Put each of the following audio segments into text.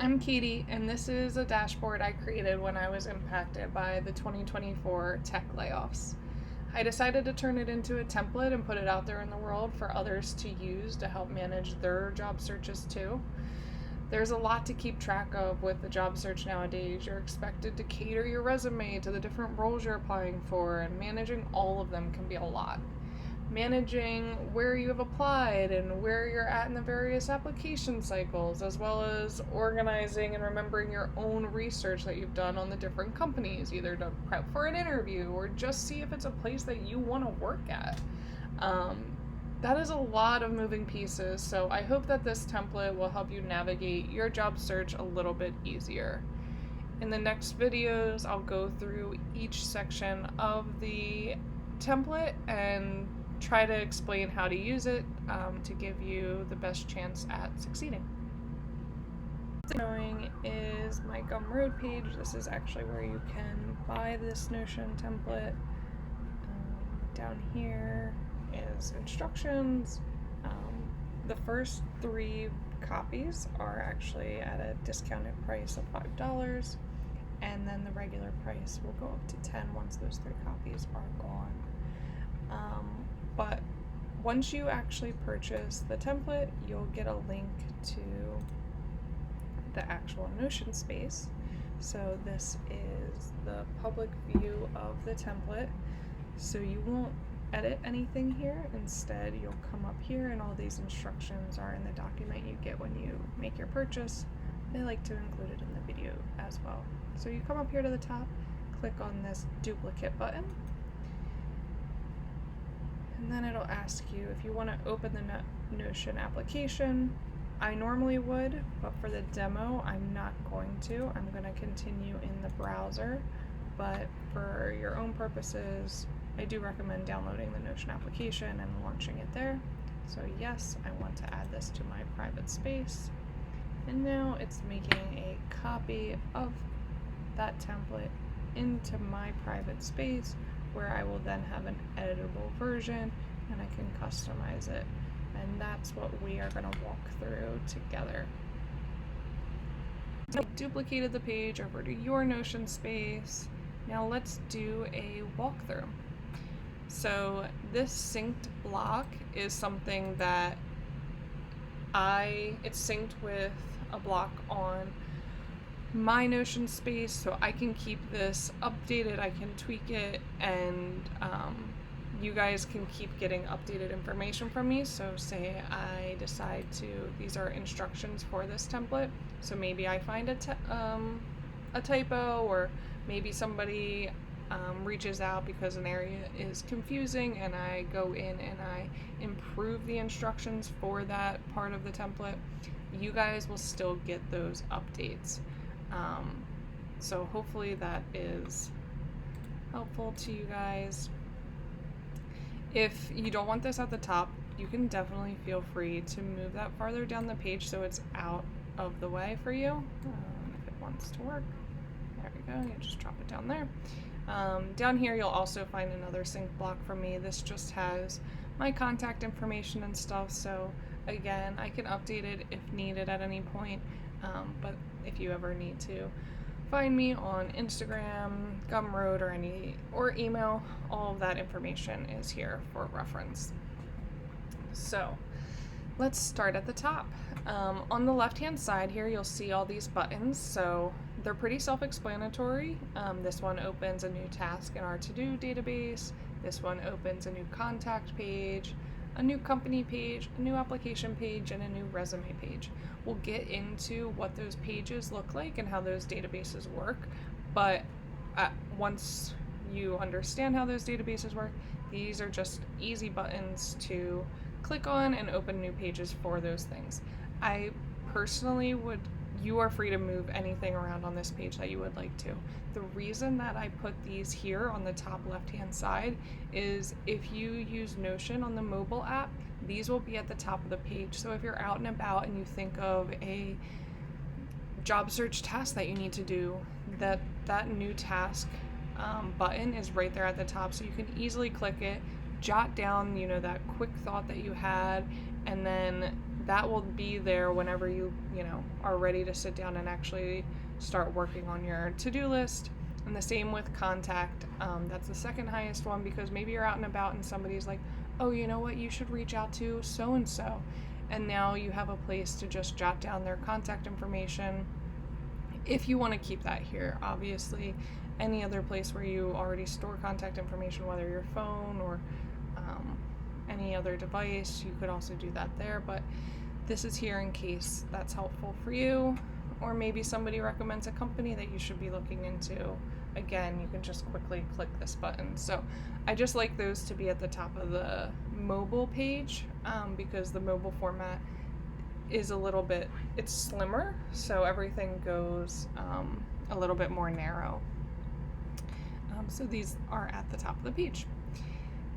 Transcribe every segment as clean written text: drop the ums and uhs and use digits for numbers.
I'm Katie, and this is a dashboard I created when I was impacted by the 2024 tech layoffs. I decided to turn it into a template and put it out there in the world for others to use to help manage their job searches too. There's a lot to keep track of with the job search nowadays. You're expected to cater your resume to the different roles you're applying for, and managing all of them can be a lot. Managing where you have applied and where you're at in the various application cycles, as well as organizing and remembering your own research that you've done on the different companies, either to prep for an interview or just see if it's a place that you want to work at. That is a lot of moving pieces, so I hope that this template will help you navigate your job search a little bit easier. In the next videos, I'll go through each section of the template and try to explain how to use it to give you the best chance at succeeding. Showing is my Gumroad page. This is actually where you can buy this Notion template. Down here is instructions. The first 3 copies are actually at a discounted price of $5, and then the regular price will go up to $10 once those 3 copies are gone. But once you actually purchase the template, you'll get a link to the actual Notion space. So this is the public view of the template. So you won't edit anything here. Instead, you'll come up here and all these instructions are in the document you get when you make your purchase. They like to include it in the video as well. So you come up here to the top, click on this duplicate button, and then it'll ask you if you want to open the Notion application. I normally would, but for the demo, I'm not going to. I'm going to continue in the browser, but for your own purposes, I do recommend downloading the Notion application and launching it there. So yes, I want to add this to my private space. And now it's making a copy of that template into my private space, where I will then have an editable version and I can customize it. And that's what we are going to walk through together. So I duplicated the page over to your Notion space. Now let's do a walkthrough. So this synced block is something that it's synced with a block on my Notion space, so I can keep this updated, I can tweak it, and you guys can keep getting updated information from me. So say I decide these are instructions for this template, so maybe I find a typo, or maybe somebody reaches out because an area is confusing, and I go in and I improve the instructions for that part of the template. You guys will still get those updates. So hopefully that is helpful to you guys. If you don't want this at the top, you can definitely feel free to move that farther down the page so it's out of the way for you. If it wants to work, there we go, you just drop it down there. Down here you'll also find another sync block from me. This just has my contact information and stuff, so again, I can update it if needed at any point. But if you ever need to find me on Instagram, Gumroad, or email, all of that information is here for reference. So let's start at the top. On the left-hand side here, you'll see all these buttons. So they're pretty self-explanatory. This one opens a new task in our to-do database. This one opens a new contact page, a new company page, a new application page, and a new resume page. We'll get into what those pages look like and how those databases work, but once you understand how those databases work, these are just easy buttons to click on and open new pages for those things. I personally you are free to move anything around on this page that you would like to. The reason that I put these here on the top left-hand side is if you use Notion on the mobile app, these will be at the top of the page. So if you're out and about and you think of a job search task that you need to do, that new task button is right there at the top, so you can easily click it, jot down that quick thought that you had, and then that will be there whenever you are ready to sit down and actually start working on your to-do list. And the same with contact. That's the second highest one, because maybe you're out and about and somebody's like, oh, you know what, you should reach out to so and so, and now you have a place to just jot down their contact information if you want to keep that here. Obviously, any other place where you already store contact information, whether your phone or any other device, you could also do that there, but this is here in case that's helpful for you, or maybe somebody recommends a company that you should be looking into. Again, you can just quickly click this button. So I just like those to be at the top of the mobile page, because the mobile format is a little bit, it's slimmer, so everything goes a little bit more narrow. So these are at the top of the page.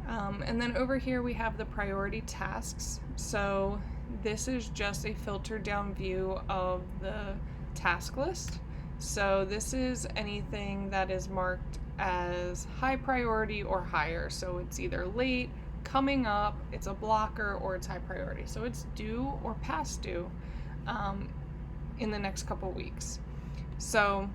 And then over here we have the priority tasks. So this is just a filtered down view of the task list. So this is anything that is marked as high priority or higher. So it's either late, coming up, it's a blocker, or it's high priority. So it's due or past due in the next couple weeks. So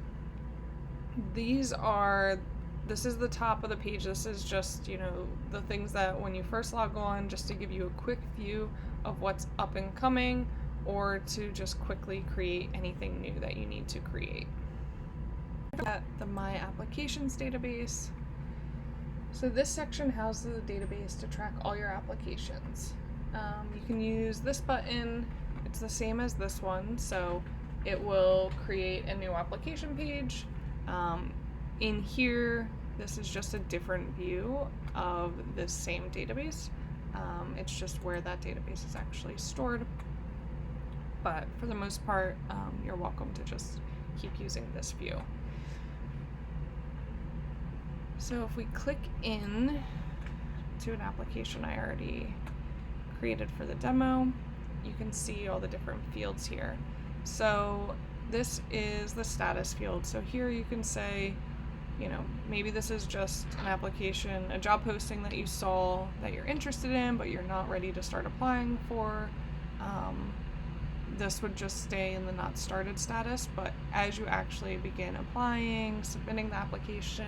this is the top of the page. This is just, the things that when you first log on, just to give you a quick view of what's up and coming, or to just quickly create anything new that you need to create. At the My Applications database. So this section houses the database to track all your applications. You can use this button. It's the same as this one, so it will create a new application page. In here, this is just a different view of this same database. It's just where that database is actually stored. But for the most part, you're welcome to just keep using this view. So if we click in to an application I already created for the demo, you can see all the different fields here. So this is the status field. So here you can say, maybe this is just an application, a job posting that you saw that you're interested in, but you're not ready to start applying for. This would just stay in the not started status, but as you actually begin applying, submitting the application,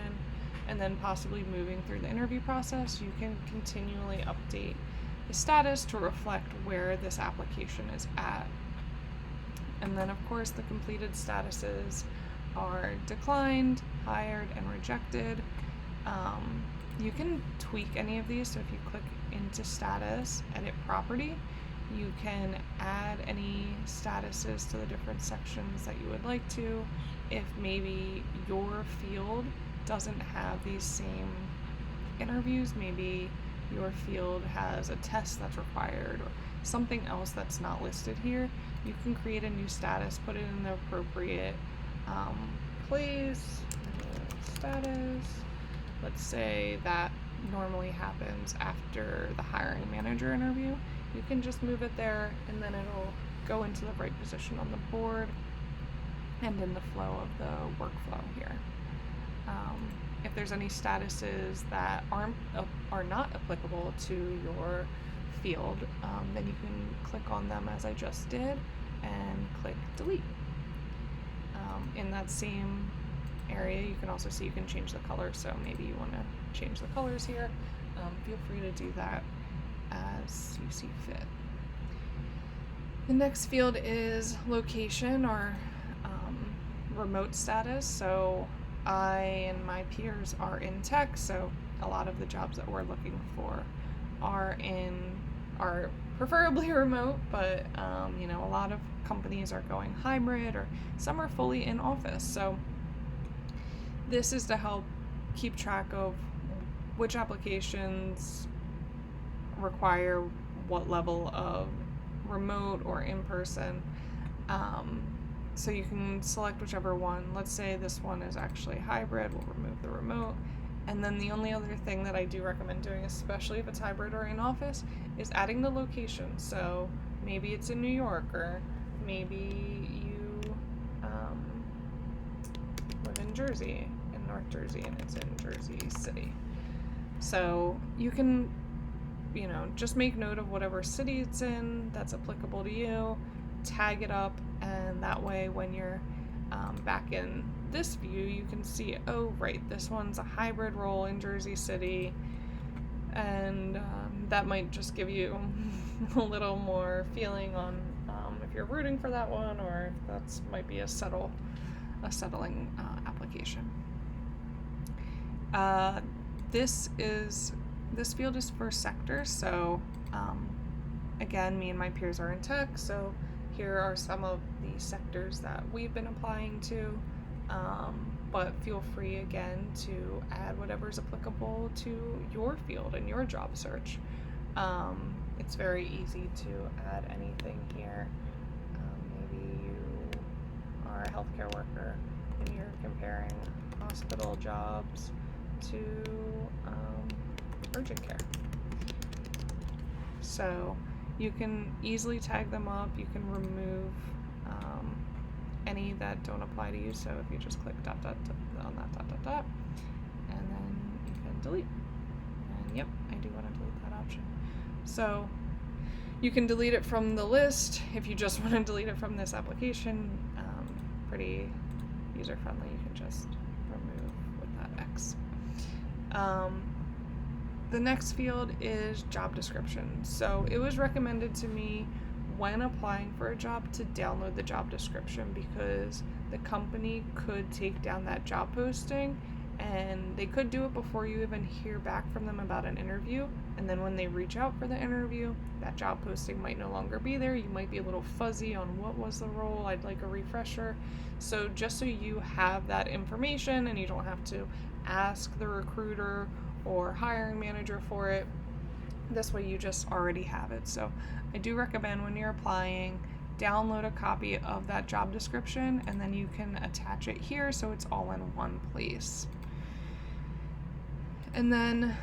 and then possibly moving through the interview process, you can continually update the status to reflect where this application is at. And then of course the completed statuses are declined, hired, and rejected. You can tweak any of these, so if you click into status, edit property, you can add any statuses to the different sections that you would like to. If maybe your field doesn't have these same interviews, maybe your field has a test that's required or something else that's not listed here, you can create a new status, put it in the appropriate place, status. Let's say that normally happens after the hiring manager interview. You can just move it there, and then it'll go into the right position on the board and in the flow of the workflow here. If there's any statuses that are not applicable to your field, then you can click on them as I just did and click delete. In that same area, you can also see you can change the color, so maybe you want to change the colors here. Feel free to do that as you see fit. The next field is location or remote status. So I and my peers are in tech, so a lot of the jobs that we're looking for are preferably remote, but a lot of companies are going hybrid, or some are fully in office. So this is to help keep track of which applications require what level of remote or in-person. So you can select whichever one. Let's say this one is actually hybrid, we'll remove the remote. And then the only other thing that I do recommend doing, especially if it's hybrid or in office, is adding the location. So maybe it's in New York, or maybe you live in Jersey, in North Jersey, and it's in Jersey City. So you can just make note of whatever city it's in that's applicable to you, tag it up, and that way when you're back in this view, you can see, oh, right, this one's a hybrid role in Jersey City, and that might just give you a little more feeling on if you're rooting for that one, or if that's might be a settling application. This field is for sector, so again, me and my peers are in tech, so here are some of the sectors that we've been applying to, but feel free again to add whatever's applicable to your field and your job search. It's very easy to add anything here. Maybe you are a healthcare worker and you're comparing hospital jobs to urgent care. So you can easily tag them up. You can remove any that don't apply to you. So if you just click dot dot dot on that dot dot dot, and then you can delete. And yep, I do want to delete that option. So you can delete it from the list if you just want to delete it from this application. Pretty user friendly. You can just remove with that X. The next field is job description. So it was recommended to me when applying for a job to download the job description, because the company could take down that job posting and they could do it before you even hear back from them about an interview. And then when they reach out for the interview, that job posting might no longer be there. You might be a little fuzzy on what was the role. I'd like a refresher. So just so you have that information and you don't have to ask the recruiter or hiring manager for it, this way you just already have it. So I do recommend when you're applying, download a copy of that job description and then you can attach it here so it's all in one place. And then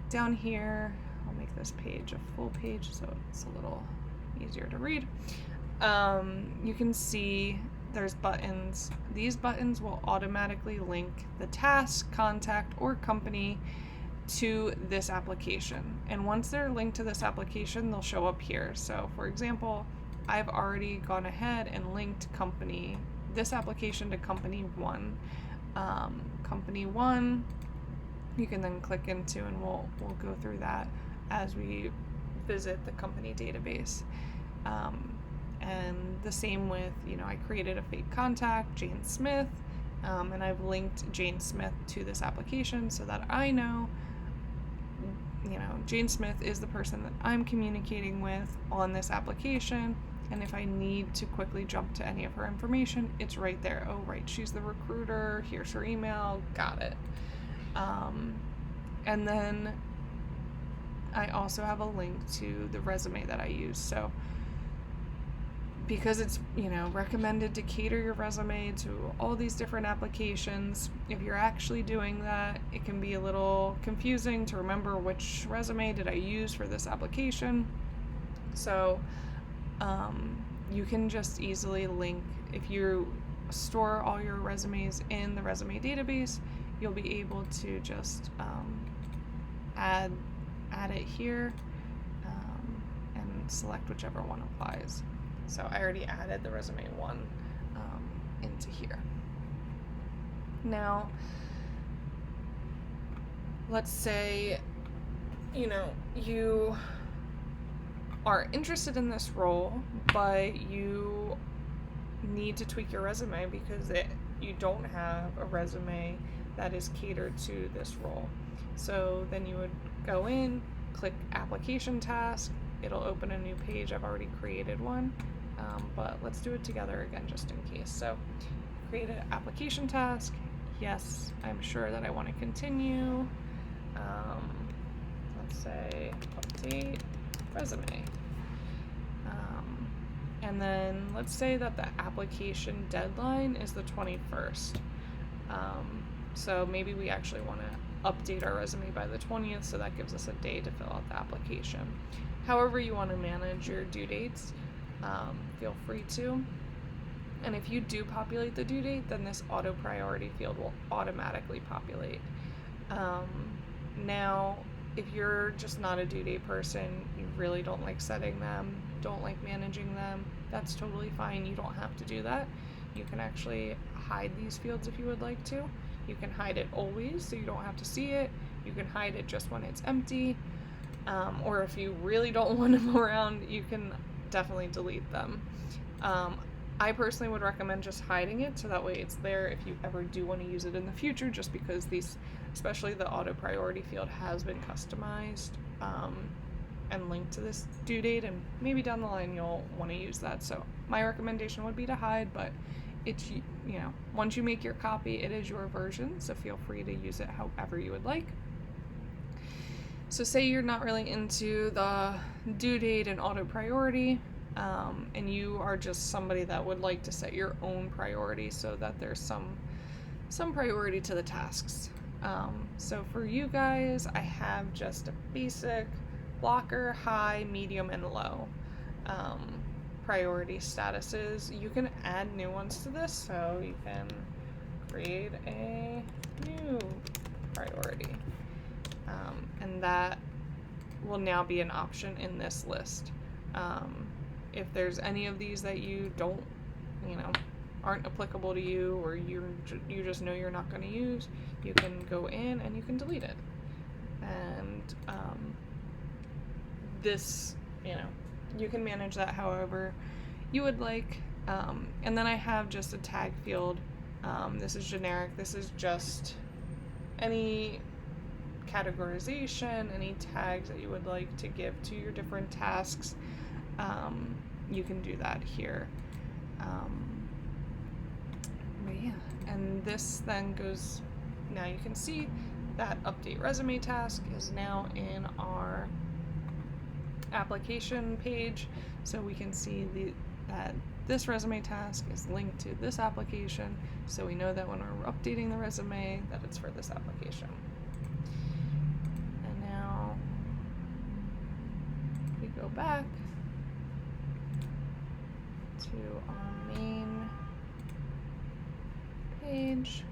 down here, I'll make this page a full page so it's a little easier to read. You can see there's buttons. These buttons will automatically link the task, contact, or company to this application. And once they're linked to this application, they'll show up here. So for example, I've already gone ahead and linked this application to company one. Company one, you can then click into, and we'll go through that as we visit the company database. And the same with, I created a fake contact, Jane Smith, and I've linked Jane Smith to this application so that I know, Jane Smith is the person that I'm communicating with on this application. And if I need to quickly jump to any of her information, it's right there. Oh, right, she's the recruiter. Here's her email. Got it. And then I also have a link to the resume that I use. So because it's, recommended to cater your resume to all these different applications, if you're actually doing that, it can be a little confusing to remember which resume did I use for this application. So you can just easily link, if you store all your resumes in the resume database, you'll be able to just add it here and select whichever one applies. So I already added the resume one into here. Now, let's say, you are interested in this role, but you need to tweak your resume because you don't have a resume that is catered to this role. So then you would go in, click application task, it'll open a new page. I've already created one, but let's do it together again just in case. So create an application task. Yes, I'm sure that I want to continue. Let's say update resume. And then let's say that the application deadline is the 21st. So maybe we actually want to update our resume by the 20th, so that gives us a day to fill out the application. However you want to manage your due dates, feel free to. And if you do populate the due date, then this auto priority field will automatically populate. Now, if you're just not a due date person, you really don't like setting them, don't like managing them, that's totally fine. You don't have to do that. You can actually hide these fields if you would like to. You can hide it always so you don't have to see it. You can hide it just when it's empty. Or if you really don't want them around, you can definitely delete them. I personally would recommend just hiding it so that way it's there if you ever do want to use it in the future, just because these, especially the auto priority field, has been customized and linked to this due date, and maybe down the line you'll want to use that. So my recommendation would be to hide, but it's, you know, once you make your copy, it is your version, so feel free to use it however you would like. So say you're not really into the due date and auto priority, and you are just somebody that would like to set your own priority so that there's some priority to the tasks. So for you guys, I have just a basic blocker, high, medium, and low priority statuses. You can add new ones to this, so you can create a new priority. And that will now be an option in this list. If there's any of these that you don't, aren't applicable to you, or you just know you're not going to use, you can go in and you can delete it. And this, you can manage that however you would like. And then I have just a tag field. This is generic. This is just any categorization, any tags that you would like to give to your different tasks. You can do that here. But yeah, and this then goes, now you can see that update resume task is now in our application page, so we can see that this resume task is linked to this application, so we know that when we're updating the resume that it's for this application. And now we go back to our main page.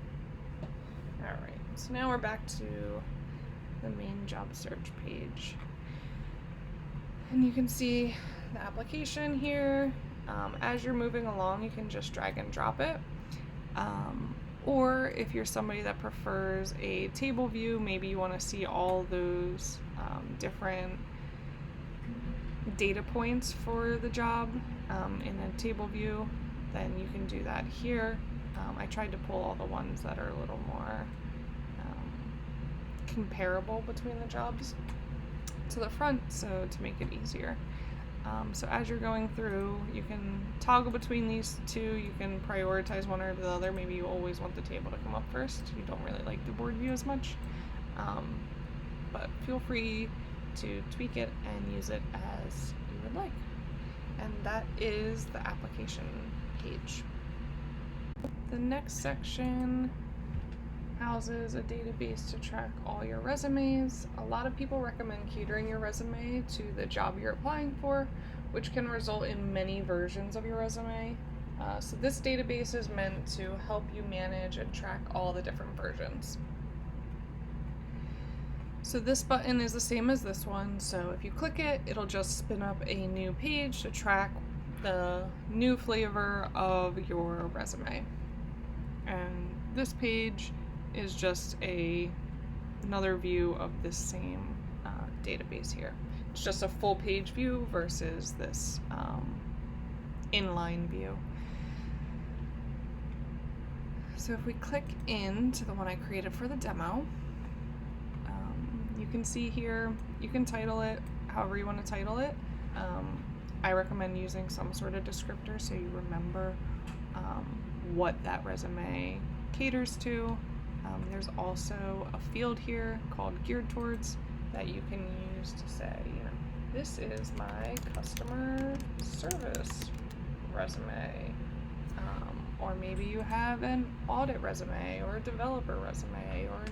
Alright, so now we're back to the main job search page. And you can see the application here. As you're moving along, you can just drag and drop it. Or if you're somebody that prefers a table view, maybe you want to see all those different data points for the job in a table view, then you can do that here. I tried to pull all the ones that are a little more comparable between the jobs to the front, so to make it easier. So as you're going through, you can toggle between these two. You can prioritize one or the other. Maybe you always want the table to come up first. You don't really like the board view as much. But feel free to tweak it and use it as you would like. And that is the application page. The next section houses a database to track all your resumes. A lot of people recommend catering your resume to the job you're applying for, which can result in many versions of your resume. So this database is meant to help you manage and track all the different versions. So this button is the same as this one, so if you click it, it'll just spin up a new page to track the new flavor of your resume. And this page is just another view of this same database here. It's just a full page view versus this inline view. So if we click into the one I created for the demo, you can see here, you can title it however you want to title it. I recommend using some sort of descriptor so you remember what that resume caters to. There's also a field here called Geared Towards that you can use to say, this is my customer service resume. Or maybe you have an audit resume, or a developer resume, or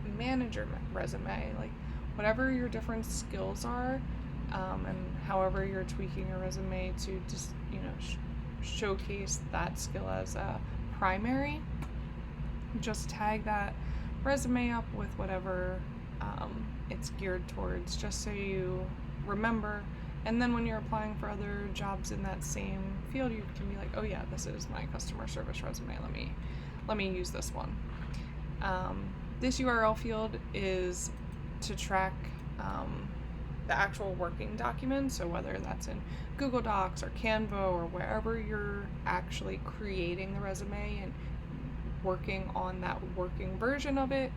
a manager resume. Like whatever your different skills are, and however you're tweaking your resume to just, showcase that skill as a primary. Just tag that resume up with whatever it's geared towards, just so you remember. And then when you're applying for other jobs in that same field, you can be like, oh yeah, this is my customer service resume. Let me use this one. This URL field is to track the actual working document. So whether that's in Google Docs or Canva or wherever you're actually creating the resume and working on that working version of it,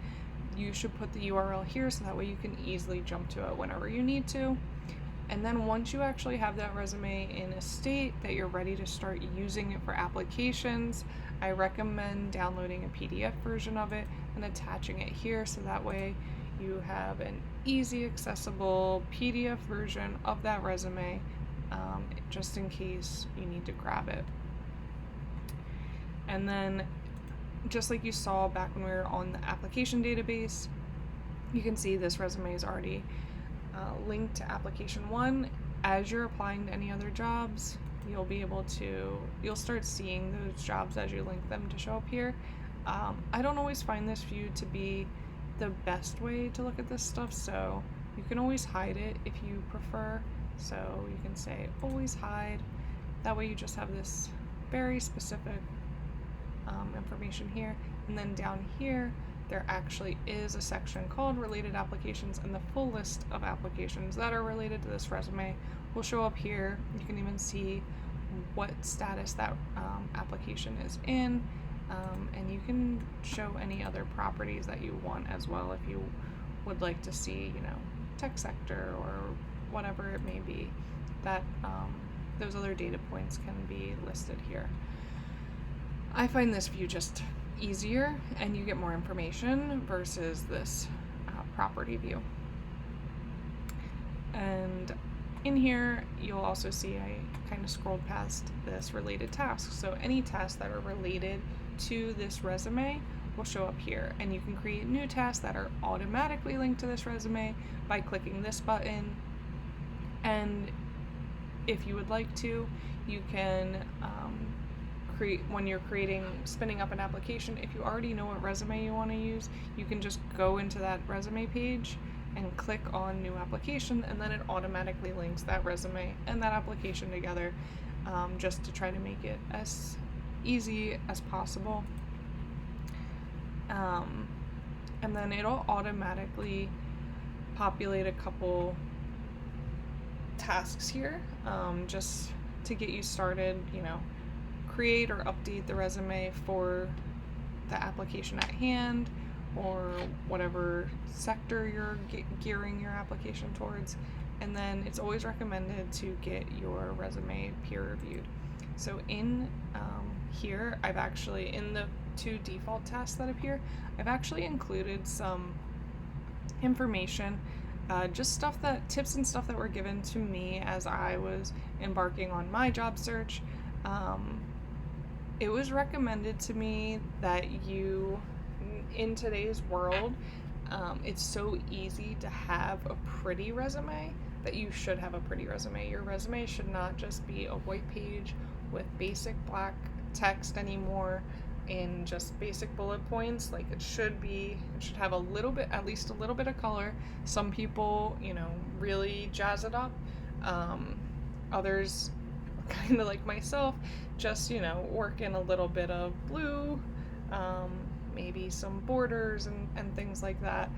you should put the URL here so that way you can easily jump to it whenever you need to. And then once you actually have that resume in a state that you're ready to start using it for applications, I recommend downloading a PDF version of it and attaching it here so that way you have an easy accessible PDF version of that resume, just in case you need to grab it. And then just like you saw back when we were on the application database, you can see this resume is already linked to application 1. As you're applying to any other jobs, you'll start seeing those jobs as you link them to show up here. I don't always find this view to be the best way to look at this stuff, so you can always hide it if you prefer. So you can say always hide. That way you just have this very specific information here. And then down here, there actually is a section called Related Applications, and the full list of applications that are related to this resume will show up here. You can even see what status that application is in, and you can show any other properties that you want as well if you would like to see, tech sector or whatever it may be. That those other data points can be listed here. I find this view just easier and you get more information versus this property view. And in here, you'll also see I kind of scrolled past this related tasks. So any tasks that are related to this resume will show up here, and you can create new tasks that are automatically linked to this resume by clicking this button. And if you would like to, you can when you're spinning up an application, if you already know what resume you want to use, you can just go into that resume page and click on new application, and then it automatically links that resume and that application together, just to try to make it as easy as possible. And then it'll automatically populate a couple tasks here, just to get you started, create or update the resume for the application at hand or whatever sector you're gearing your application towards. And then it's always recommended to get your resume peer reviewed. So in here, I've actually, in the 2 default tasks that appear, I've actually included some information, just tips and stuff that were given to me as I was embarking on my job search. It was recommended to me that in today's world, it's so easy to have a pretty resume that you should have a pretty resume. Your resume should not just be a white page with basic black text anymore in just basic bullet points. Like it should have at least a little bit of color. Some people, really jazz it up. Others, kind of like myself, just, work in a little bit of blue, maybe some borders and things like that.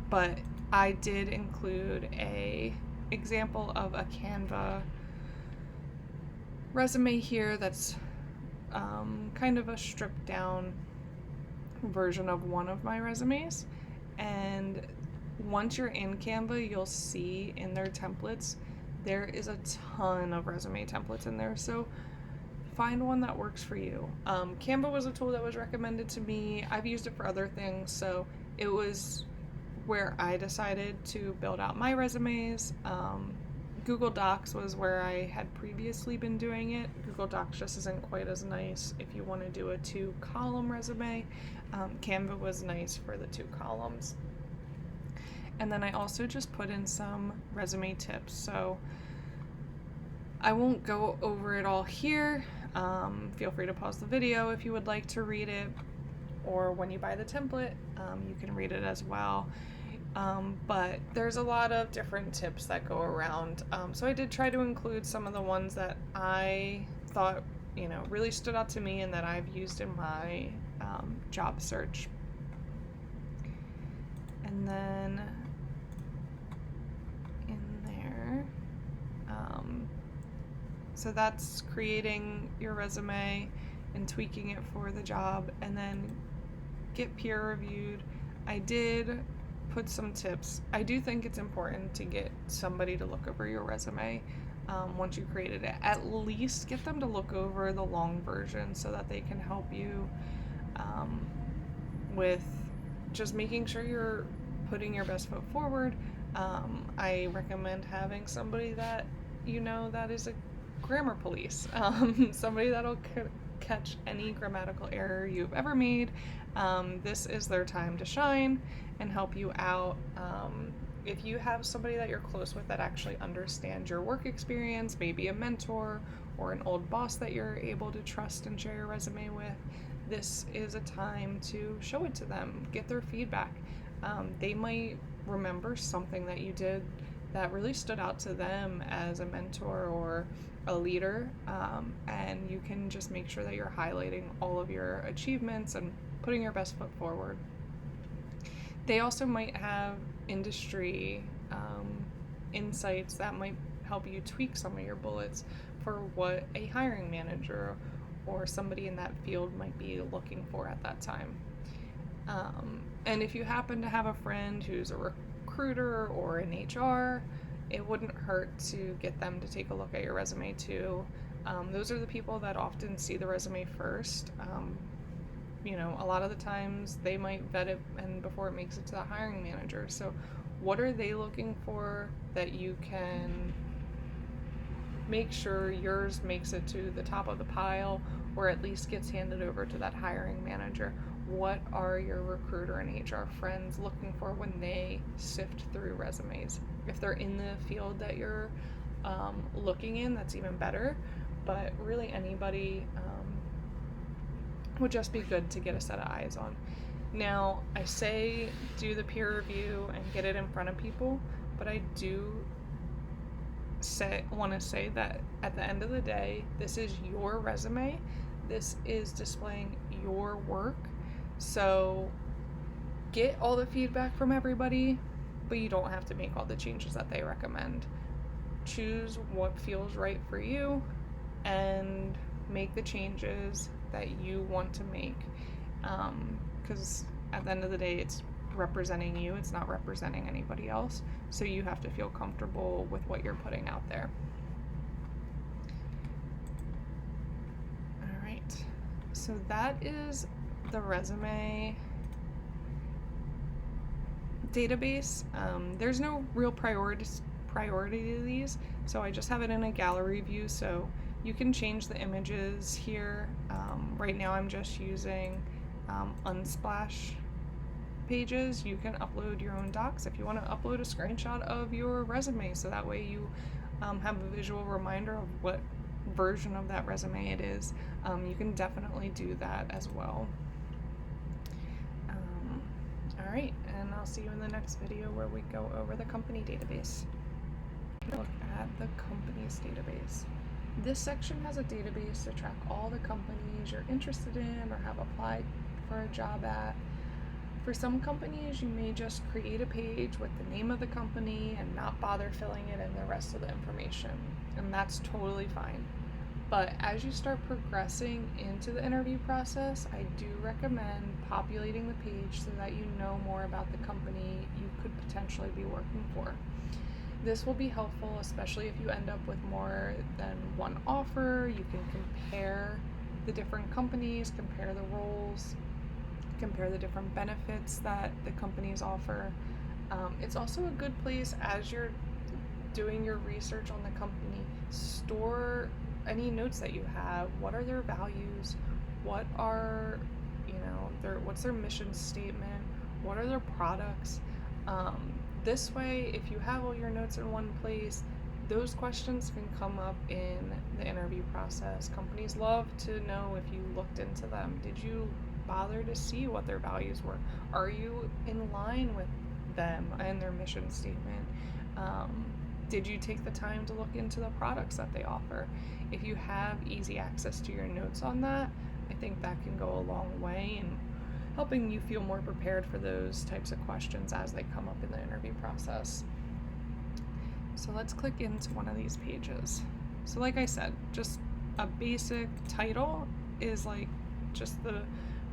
But I did include a example of a Canva resume here that's kind of a stripped down version of one of my resumes. And once you're in Canva, you'll see in their templates there is a ton of resume templates in there, so find one that works for you. Canva was a tool that was recommended to me. I've used it for other things, so it was where I decided to build out my resumes. Google Docs was where I had previously been doing it. Google Docs just isn't quite as nice if you want to do a 2-column resume. Canva was nice for the 2 columns. And then I also just put in some resume tips. So I won't go over it all here. Feel free to pause the video if you would like to read it. or when you buy the template, you can read it as well. But there's a lot of different tips that go around. So I did try to include some of the ones that I thought, really stood out to me and that I've used in my job search. And then in there, so that's creating your resume and tweaking it for the job, and then get peer reviewed. I did put some tips. I do think it's important to get somebody to look over your resume once you created it. At least get them to look over the long version so that they can help you with just making sure you're putting your best foot forward. I recommend having somebody that that is a grammar police, somebody that'll catch any grammatical error you've ever made. This is their time to shine and help you out. If you have somebody that you're close with that actually understands your work experience, maybe a mentor or an old boss that you're able to trust and share your resume with, this is a time to show it to them, get their feedback. They might remember something that you did that really stood out to them as a mentor or a leader, and you can just make sure that you're highlighting all of your achievements and putting your best foot forward. They also might have industry insights that might help you tweak some of your bullets for what a hiring manager or somebody in that field might be looking for at that time. And if you happen to have a friend who's a recruiter or in HR, it wouldn't hurt to get them to take a look at your resume too. Those are the people that often see the resume first. A lot of the times they might vet it and before it makes it to the hiring manager. So what are they looking for that you can make sure yours makes it to the top of the pile or at least gets handed over to that hiring manager? What are your recruiter and HR friends looking for when they sift through resumes? If they're in the field that you're looking in, that's even better. But really anybody would just be good to get a set of eyes on. Now, I say do the peer review and get it in front of people, but I do want to say that at the end of the day, this is your resume. This is displaying your work. So get all the feedback from everybody, but you don't have to make all the changes that they recommend. Choose what feels right for you and make the changes that you want to make. Because at the end of the day, it's representing you, it's not representing anybody else. So you have to feel comfortable with what you're putting out there. All right, so that is the resume database. There's no real priority to these, so I just have it in a gallery view, so you can change the images here. Right now I'm just using Unsplash pages. You can upload your own docs if you want to upload a screenshot of your resume, so that way you have a visual reminder of what version of that resume it is. You can definitely do that as well. Alright, and I'll see you in the next video where we go over the company database. Look at the company's database. This section has a database to track all the companies you're interested in or have applied for a job at. For some companies, you may just create a page with the name of the company and not bother filling it in the rest of the information, and that's totally fine. But as you start progressing into the interview process, I do recommend populating the page so that you know more about the company you could potentially be working for. This will be helpful, especially if you end up with more than one offer. You can compare the different companies, compare the roles, compare the different benefits that the companies offer. It's also a good place as you're doing your research on the company. Store any notes that you have. What are their values? What are, what's their mission statement? What are their products? This way, if you have all your notes in one place, those questions can come up in the interview process. Companies love to know if you looked into them. Did you bother to see what their values were? Are you in line with them and their mission statement? Did you take the time to look into the products that they offer? If you have easy access to your notes on that, I think that can go a long way in helping you feel more prepared for those types of questions as they come up in the interview process. So let's click into one of these pages. So like I said, just a basic title is like just the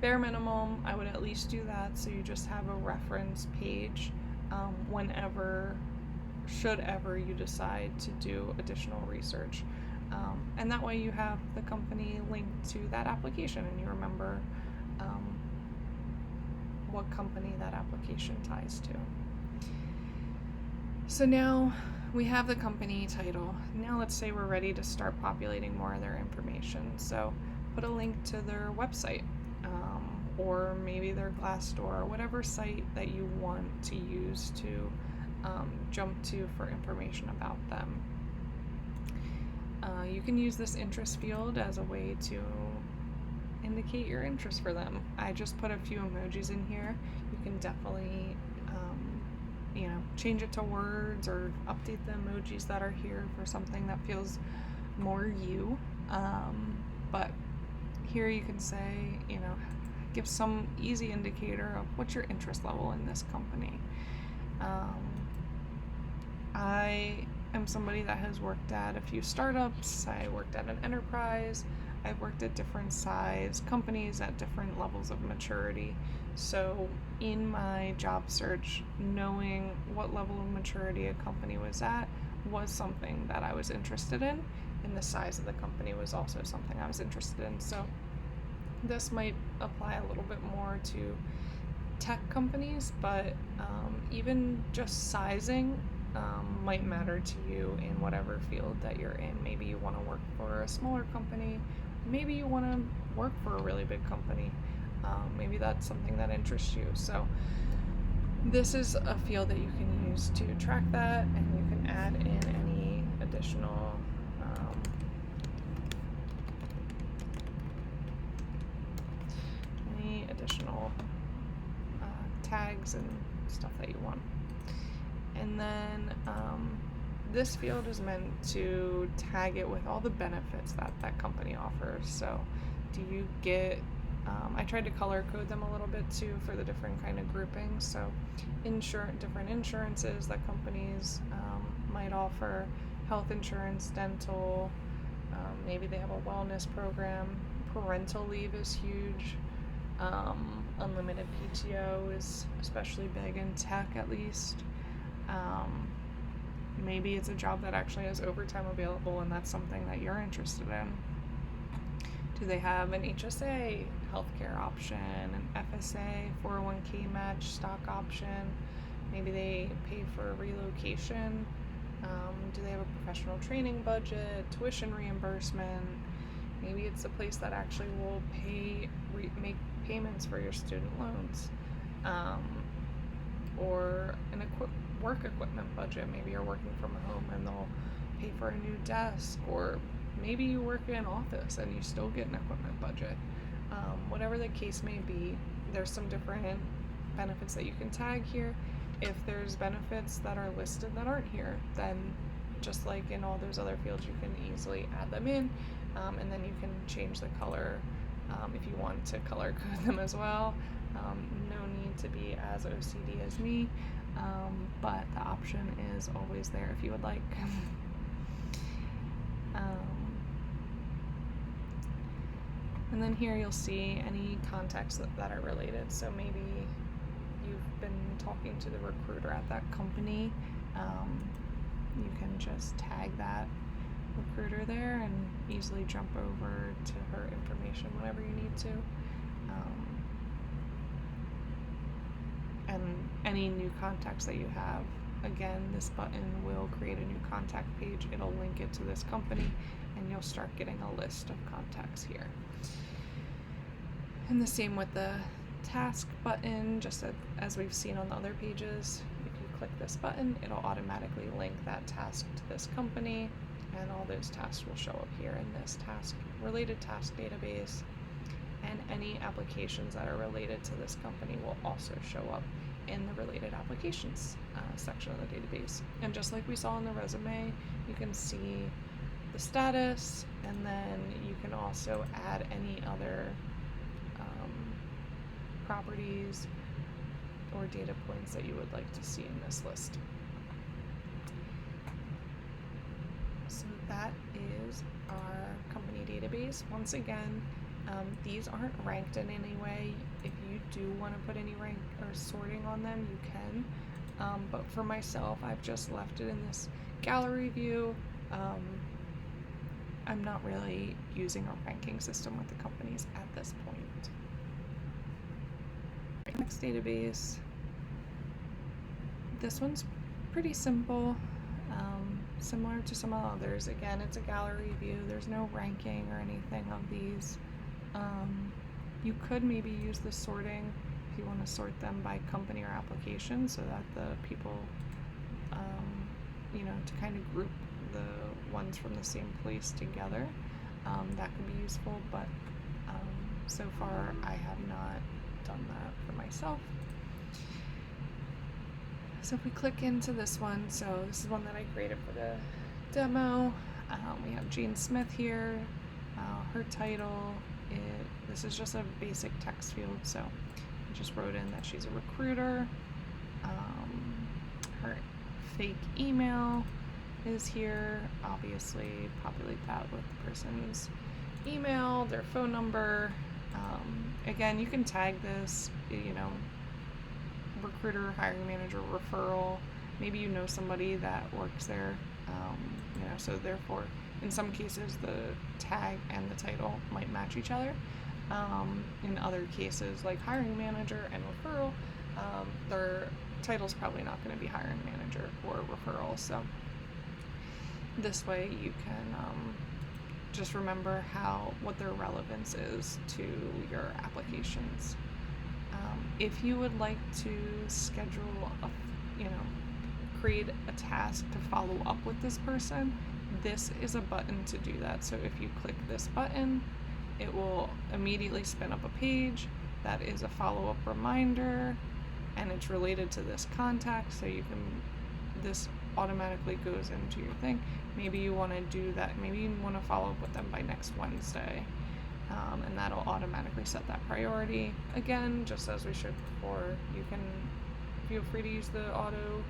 bare minimum. I would at least do that so you just have a reference page whenever, should ever you decide to do additional research. And that way you have the company linked to that application and you remember what company that application ties to. So now we have the company title. Now let's say we're ready to start populating more of their information. So put a link to their website, or maybe their Glassdoor, or whatever site that you want to use to jump to for information about them. You can use this interest field as a way to indicate your interest for them. I just put a few emojis in here. You can definitely change it to words or update the emojis that are here for something that feels more you. But here you can say, give some easy indicator of what's your interest level in this company. I am somebody that has worked at a few startups. I worked at an enterprise. I've worked at different size companies at different levels of maturity. So in my job search, knowing what level of maturity a company was at was something that I was interested in, and the size of the company was also something I was interested in. So this might apply a little bit more to tech companies, but even just sizing might matter to you in whatever field that you're in. Maybe you want to work for a smaller company. Maybe you want to work for a really big company. Maybe that's something that interests you. So this is a field that you can use to track that, and you can add in any additional tags and stuff that you want. And then this field is meant to tag it with all the benefits that that company offers. So do you get, I tried to color code them a little bit too for the different kind of groupings. So different insurances that companies might offer, health insurance, dental, maybe they have a wellness program. Parental leave is huge. Unlimited PTO is especially big in tech, at least. Maybe it's a job that actually has overtime available and that's something that you're interested in. Do they have an HSA healthcare option, an FSA, 401k match, stock option? Maybe they pay for relocation. Do they have a professional training budget, tuition reimbursement? Maybe it's a place that actually will make payments for your student loans. Or an work equipment budget. Maybe you're working from home and they'll pay for a new desk, or maybe you work in an office and you still get an equipment budget. Whatever the case may be, there's some different benefits that you can tag here. If there's benefits that are listed that aren't here, then just like in all those other fields, you can easily add them in, and then you can change the color if you want to color code them as well. No need to be as OCD as me, but the option is always there if you would like. And then here you'll see any contacts that are related. So maybe you've been talking to the recruiter at that company. You can just tag that recruiter there and easily jump over to her information whenever you need to. And any new contacts that you have, again, this button will create a new contact page. It'll link it to this company and you'll start getting a list of contacts here. And the same with the task button, just as we've seen on the other pages. If you click this button, it'll automatically link that task to this company, and all those tasks will show up here in this related task database. and any applications that are related to this company will also show up in the related applications section of the database. And just like we saw in the resume, you can see the status, and then you can also add any other properties or data points that you would like to see in this list. So that is our company database. Once again, these aren't ranked in any way. If you do want to put any rank or sorting on them, you can. But for myself, I've just left it in this gallery view. I'm not really using a ranking system with the companies at this point. Next database. This one's pretty simple, similar to some others. Again, it's a gallery view. There's no ranking or anything of these. You could maybe use the sorting if you want to sort them by company or application, so that the people, to kind of group the ones from the same place together. That could be useful, but so far I have not done that for myself. So if we click into this one, so this is one that I created for the demo. We have Jane Smith here. Her title, this is just a basic text field, so I just wrote in that she's a recruiter. Her fake email is here. Obviously, populate that with the person's email, their phone number. Again, you can tag this, recruiter, hiring manager, referral. Maybe you know somebody that works there, so therefore, in some cases, the tag and the title might match each other. In other cases, like hiring manager and referral, their title's probably not going to be hiring manager or referral. So this way, you can just remember what their relevance is to your applications. If you would like to schedule create a task to follow up with this person, this is a button to do that. So if you click this button, it will immediately spin up a page that is a follow-up reminder, and it's related to this contact, so this automatically goes into your thing. Maybe you want to do that, maybe you want to follow up with them by next Wednesday, and that'll automatically set that priority. Again, just as we showed before, you can feel free to use the auto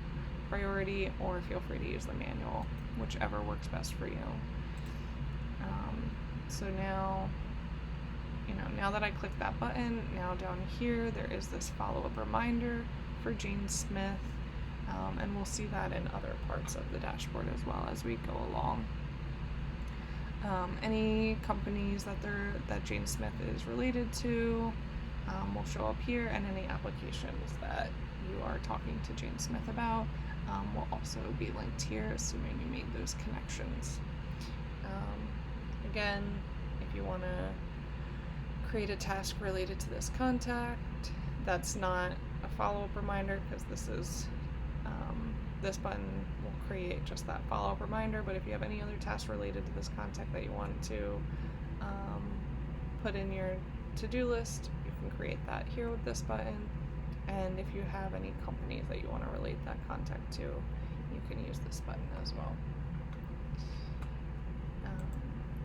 priority or feel free to use the manual, whichever works best for you. So now that I click that button, now down here there is this follow-up reminder for Jane Smith, and we'll see that in other parts of the dashboard as well as we go along. Any companies that Jane Smith is related to will show up here, and any applications that you are talking to Jane Smith about will also be linked here, assuming you made those connections. Again, if you want to create a task related to this contact, that's not a follow-up reminder, because this button will create just that follow-up reminder. But if you have any other tasks related to this contact that you want to put in your to-do list, you can create that here with this button. And if you have any companies that you want to relate that contact to, you can use this button as well.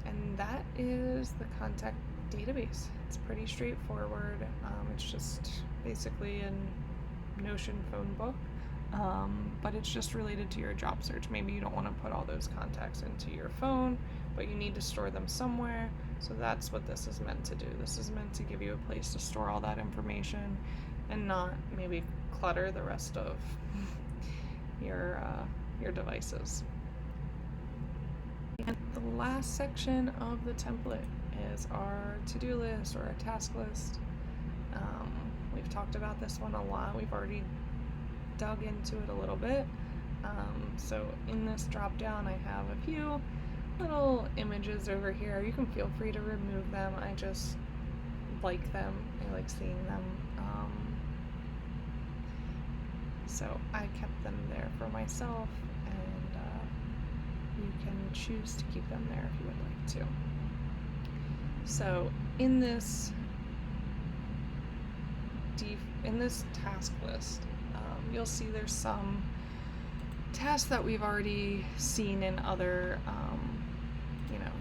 And that is the contact database. It's pretty straightforward. It's just basically a Notion phone book, but it's just related to your job search. Maybe you don't want to put all those contacts into your phone, but you need to store them somewhere. So that's what this is meant to do. This is meant to give you a place to store all that information and not maybe clutter the rest of your devices. And the last section of the template is our to-do list or our task list. We've talked about this one a lot. We've already dug into it a little bit. So in this drop down, I have a few little images over here. You can feel free to remove them. I just like them. I like seeing them. So I kept them there for myself, and you can choose to keep them there if you would like to. So in this in this task list, you'll see there's some tasks that we've already seen in other,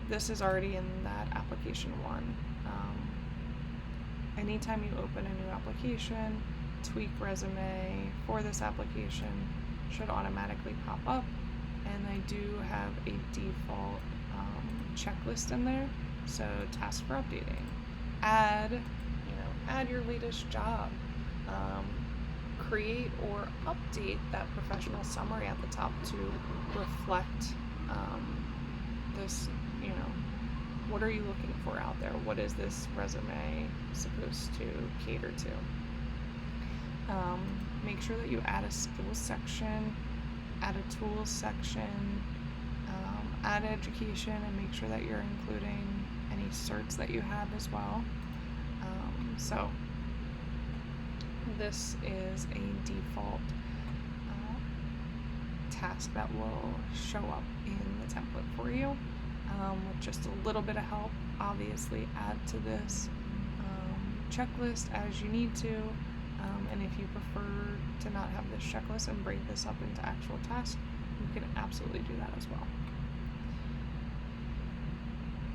this is already in that application one. Anytime you open a new application, tweak resume for this application should automatically pop up, and I do have a default checklist in there. So task for updating, add your latest job, create or update that professional summary at the top to reflect this, what are you looking for out there? What is this resume supposed to cater to? Make sure that you add a skills section, add a tools section, add education, and make sure that you're including any certs that you have as well. So this is a default task that will show up in the template for you. With just a little bit of help, obviously add to this checklist as you need to, and if you prefer to not have this checklist and break this up into actual tasks, you can absolutely do that as well.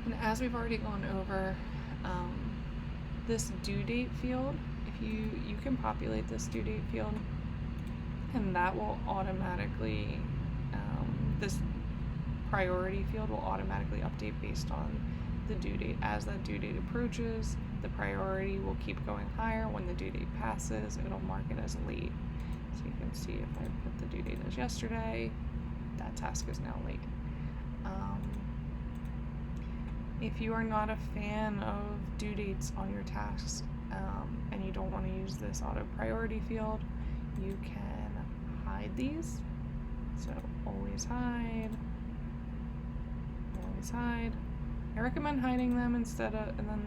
And as we've already gone over, this due date field, if you can populate this due date field, and that will automatically, this priority field will automatically update based on the due date. As that due date approaches, the priority will keep going higher. When the due date passes, it'll mark it as late. So you can see if I put the due date as yesterday, that task is now late. If you are not a fan of due dates on your tasks, and you don't want to use this auto priority field, you can hide these. So always hide. I recommend hiding them instead of, and then,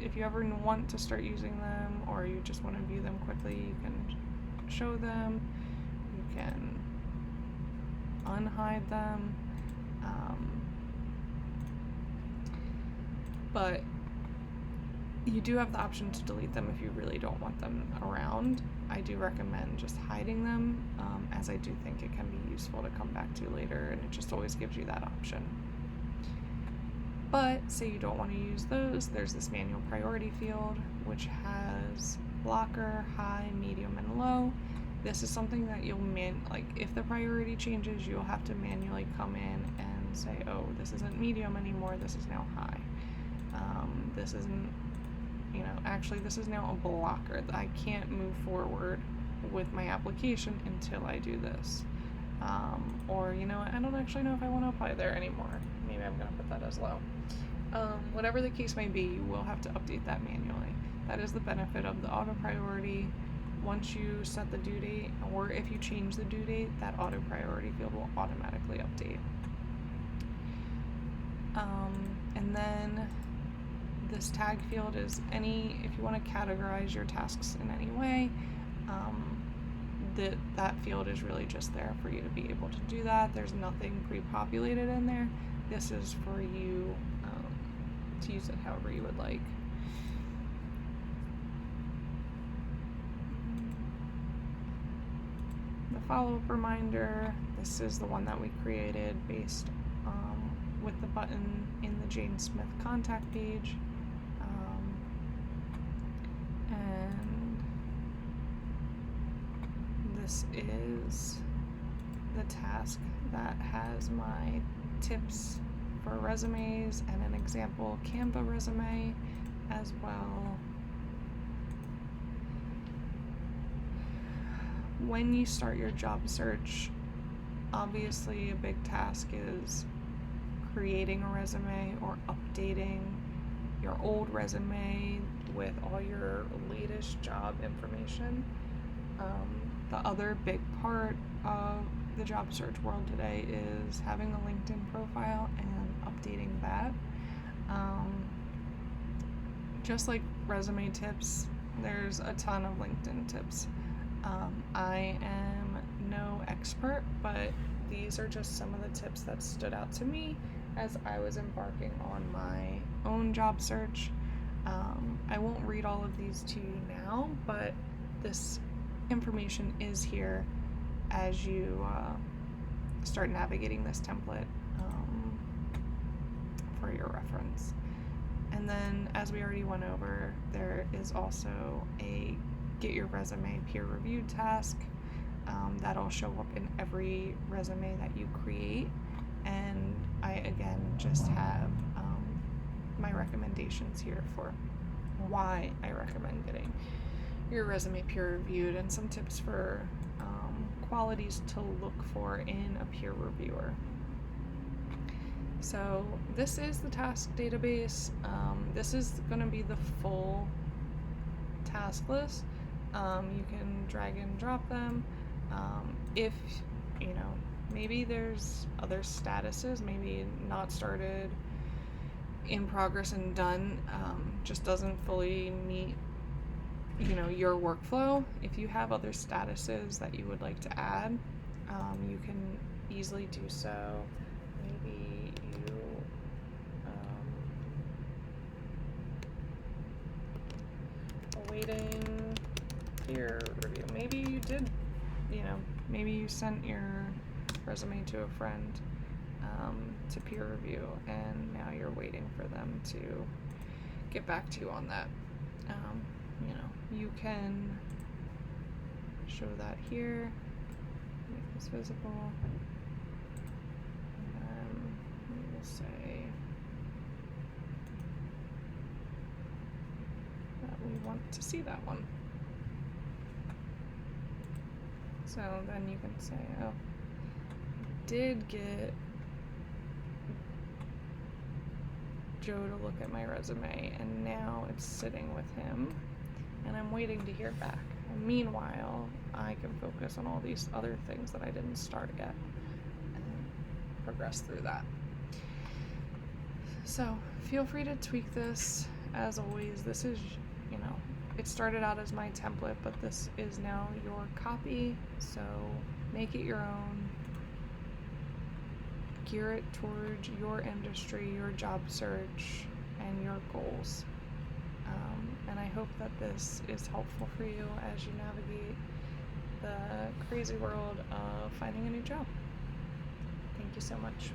if you ever want to start using them, or you just want to view them quickly, you can show them, you can unhide them, but you do have the option to delete them if you really don't want them around. I do recommend just hiding them, as I do think it can be useful to come back to later, and it just always gives you that option. But say you don't want to use those, there's this manual priority field, which has blocker, high, medium, and low. This is something that you'll if the priority changes, you'll have to manually come in and say, oh, this isn't medium anymore, this is now high. This isn't, actually this is now a blocker. I can't move forward with my application until I do this. Or, I don't actually know if I want to apply there anymore. Maybe I'm going to put that as low. Whatever the case may be, you will have to update that manually. That is the benefit of the auto priority. Once you set the due date, or if you change the due date, that auto priority field will automatically update. And then this tag field is if you want to categorize your tasks in any way, that field is really just there for you to be able to do that. There's nothing pre-populated in there. This is for you to use it however you would like. The follow-up reminder, this is the one that we created based with the button in the Jane Smith contact page. And this is the task that has my tips for resumes and an example Canva resume as well. When you start your job search, obviously a big task is creating a resume or updating your old resume with all your latest job information. The other big part of the job search world today is having a LinkedIn profile and updating that. Just like resume tips, there's a ton of LinkedIn tips. I am no expert, but these are just some of the tips that stood out to me as I was embarking on my own job search. I won't read all of these to you now, but this information is here as you start navigating this template for your reference. And then, as we already went over, there is also a get your resume peer reviewed task that'll show up in every resume that you create. And I again just have my recommendations here for why I recommend getting your resume peer reviewed, and some tips for qualities to look for in a peer reviewer. So this is the task database. This is going to be the full task list. You can drag and drop them. If, you know, maybe there's other statuses, maybe not started, in progress, and done, just doesn't fully meet, you know, your workflow. If you have other statuses that you would like to add, you can easily do so. Maybe you awaiting peer review. Maybe you did, you know, maybe you sent your resume to a friend to peer review, and now you're waiting for them to get back to you on that. You know, you can show that here, make this visible, and then we will say that we want to see that one. So then you can say, oh, I did get Joe to look at my resume, and now it's sitting with him, and I'm waiting to hear back. And meanwhile, I can focus on all these other things that I didn't start yet and progress through that. So feel free to tweak this. As always, this is, you know, it started out as my template, but this is now your copy, so make it your own. Gear it towards your industry, your job search, and your goals. And I hope that this is helpful for you as you navigate the crazy world of finding a new job. Thank you so much.